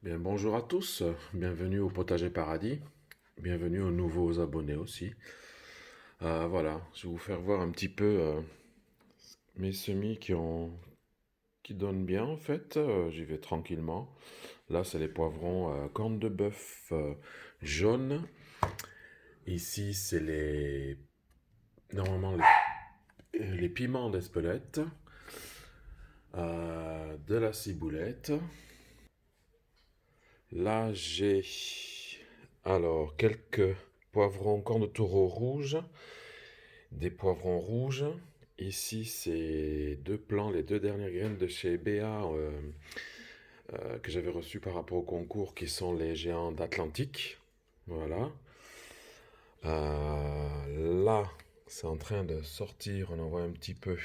Bien, bonjour à tous, bienvenue au Potager Paradis, bienvenue aux nouveaux abonnés aussi. Voilà, je vais vous faire voir un petit peu mes semis qui donnent bien en fait. J'y vais tranquillement. Là, c'est les poivrons cornes de bœuf jaunes. Ici, c'est normalement les piments d'Espelette, de la ciboulette. Là, j'ai alors quelques poivrons cornes de taureau rouges, des poivrons rouges. Ici, c'est deux plants, les deux dernières graines de chez BA que j'avais reçues par rapport au concours, qui sont les géants d'Atlantique. Voilà. Là, c'est en train de sortir, on en voit un petit peu.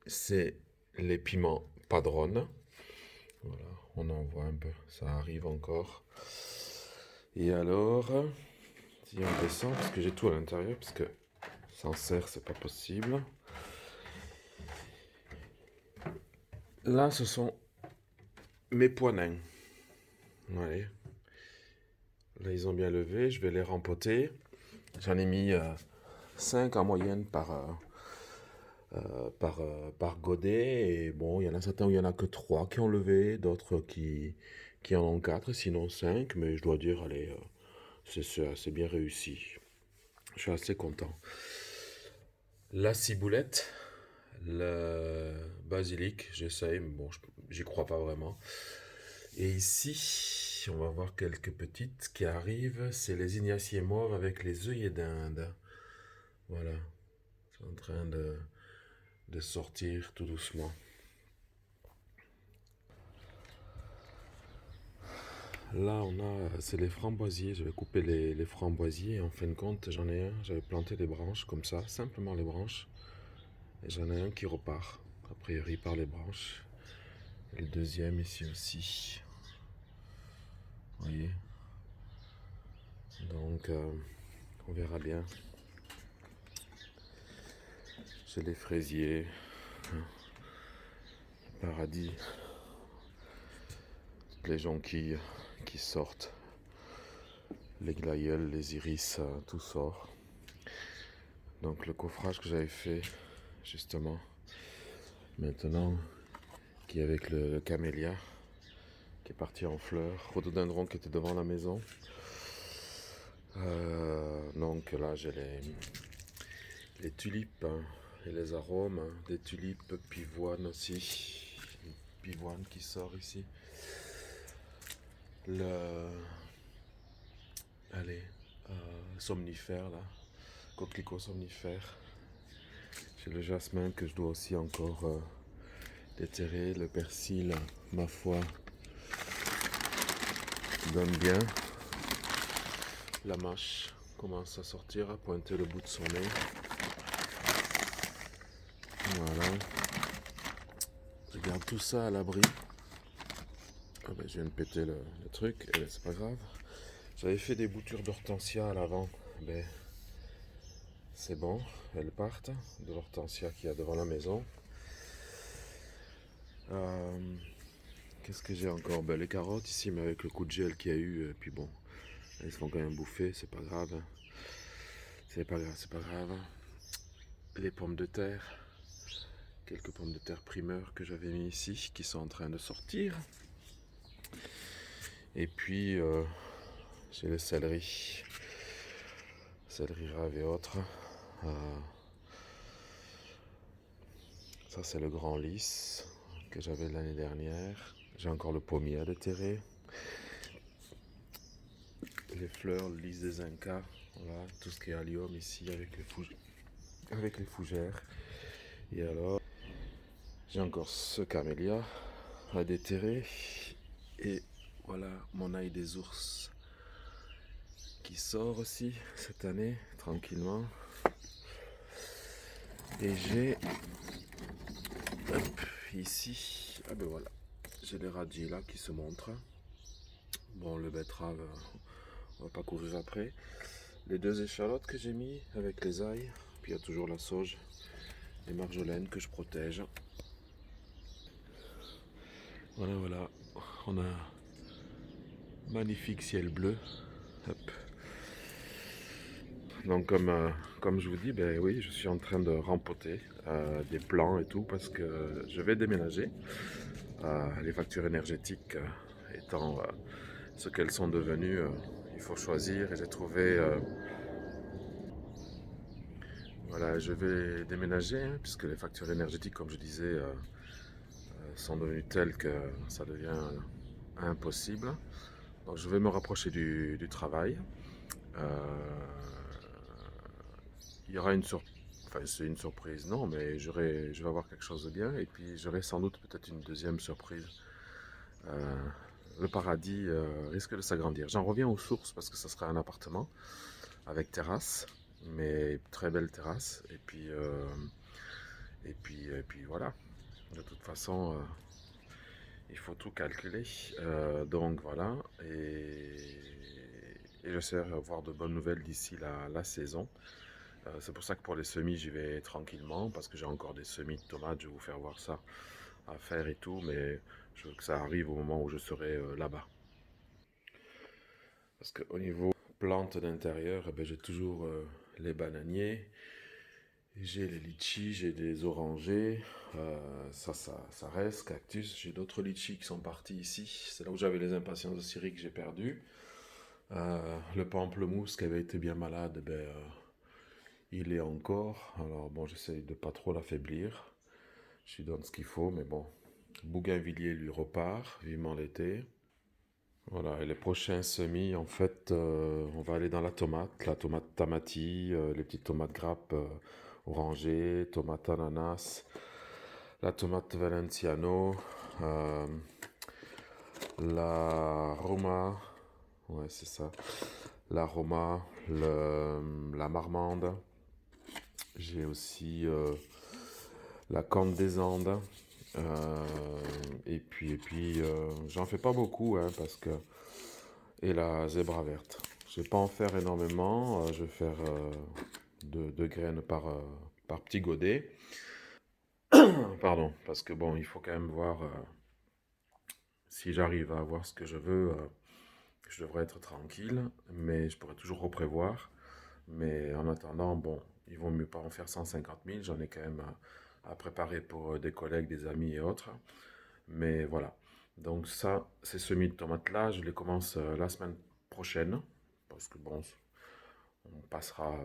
C'est les piments padrone. Voilà, on en voit un peu, ça arrive encore. Et alors, si on descend, parce que j'ai tout à l'intérieur, parce que sans serre, c'est pas possible. Là, ce sont mes pois nains. Ouais. Là, ils ont bien levé. Je vais les rempoter. J'en ai mis 5 en moyenne par godet. Et bon, il y en a certains où il n'y en a que 3 qui ont levé, d'autres qui en ont 4, sinon 5. Mais je dois dire, allez, c'est assez bien réussi. Je suis assez content. La ciboulette, le basilic, j'essaye, mais bon, j'y crois pas vraiment. Et ici, on va voir quelques petites qui arrivent. C'est les ignaciers mauves avec les œillets d'Inde. Voilà, c'est en train de sortir tout doucement. Là, c'est les framboisiers. Je vais couper les framboisiers. En fin de compte, j'en ai un. J'avais planté des branches comme ça, simplement les branches. Et j'en ai un qui repart, a priori par les branches. Et le deuxième ici aussi. Vous voyez? Donc, on verra bien. J'ai les fraisiers, paradis, les jonquilles qui sortent, les glaïeuls, les iris, tout sort. Donc le coffrage que j'avais fait justement maintenant, qui est avec le camélia, qui est parti en fleurs, rhododendron qui était devant la maison. Donc là j'ai les tulipes hein, et les arômes, hein, des tulipes, pivoine aussi, pivoine qui sort ici. Le allez, somnifère là, coquelicot somnifère. J'ai le jasmin que je dois aussi encore déterrer, le persil, ma foi, donne bien. La mâche commence à sortir, à pointer le bout de son nez. Voilà. Je garde tout ça à l'abri. Ah ben, je viens de péter le truc, eh ben, c'est pas grave. J'avais fait des boutures d'hortensia à l'avant. Ben, c'est bon, elles partent de l'hortensia qu'il y a devant la maison. Euh, Qu'est-ce que j'ai encore? Ben, les carottes ici, mais avec le coup de gel qu'il y a eu, puis bon, elles se font quand même bouffer, c'est pas grave. C'est pas grave, c'est pas grave. Les pommes de terre, quelques pommes de terre primeurs que j'avais mis ici, qui sont en train de sortir. Et puis, j'ai le céleri, céleri rave et autres. Euh, Ça, c'est le grand lys que j'avais l'année dernière. J'ai encore le pommier à déterrer. Les fleurs, le lys des Incas. Voilà, tout ce qui est allium ici avec les fougères. Et alors, j'ai encore ce camélia à déterrer. Et voilà mon ail des ours qui sort aussi cette année, tranquillement. Et j'ai ici, ah ben voilà, j'ai les radis là qui se montrent. Bon, le betterave, on va pas courir après. Les deux échalotes que j'ai mis avec les ailes. Puis il y a toujours la sauge, les marjolaines que je protège. Voilà, voilà. On a un magnifique ciel bleu. Hop. Donc comme je vous dis, ben oui, je suis en train de rempoter des plans et tout parce que je vais déménager. Les factures énergétiques étant ce qu'elles sont devenues, il faut choisir et j'ai trouvé, voilà, je vais déménager hein, puisque les factures énergétiques, comme je disais, sont devenues telles que ça devient impossible. Donc je vais me rapprocher du travail. Euh, il y aura une surprise. Enfin, c'est une surprise, non, mais je vais avoir quelque chose de bien. Et puis, j'aurai sans doute peut-être une deuxième surprise. Euh, le paradis risque de s'agrandir. J'en reviens aux sources parce que ce sera un appartement avec terrasse, mais très belle terrasse. Et puis voilà. De toute façon, il faut tout calculer. Donc voilà. Et j'espère avoir de bonnes nouvelles d'ici la saison. C'est pour ça que pour les semis, j'y vais tranquillement, parce que j'ai encore des semis de tomates, je vais vous faire voir ça à faire et tout, mais je veux que ça arrive au moment où je serai là-bas. Parce qu'au niveau plantes d'intérieur, eh ben, j'ai toujours les bananiers, j'ai les litchis, j'ai des orangers, ça reste, cactus, j'ai d'autres litchis qui sont partis ici, c'est là où j'avais les impatiences de Syrie que j'ai perdu. Le pamplemousse qui avait été bien malade, ben, il est encore, alors bon, j'essaye de pas trop l'affaiblir. Je lui donne ce qu'il faut, mais bon. Bougainvilliers lui repart, vivement l'été. Voilà, et les prochains semis, en fait, on va aller dans la tomate tamati, les petites tomates grappes orangées, tomate ananas, la tomate valenciano, euh, la roma, ouais, c'est ça, la roma, la marmande. J'ai aussi la corne des Andes. Euh, et puis, j'en fais pas beaucoup hein, parce que. Et la zébra verte. Je vais pas en faire énormément. Je vais faire deux graines par petit godet. Pardon, parce que bon, il faut quand même voir si j'arrive à avoir ce que je veux. Je devrais être tranquille, mais je pourrais toujours reprévoir. Mais en attendant, bon, il vaut mieux pas en faire 150 000. J'en ai quand même à préparer pour des collègues, des amis et autres. Mais voilà. Donc ça, ces semis de tomates là, je les commence la semaine prochaine. Parce que bon, on passera,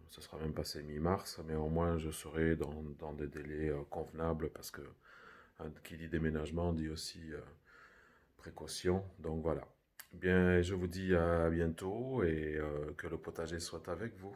ça sera même passé mi-mars, mais au moins je serai dans des délais convenables parce que qui dit déménagement dit aussi précaution. Donc voilà. Bien, je vous dis à bientôt et que le potager soit avec vous.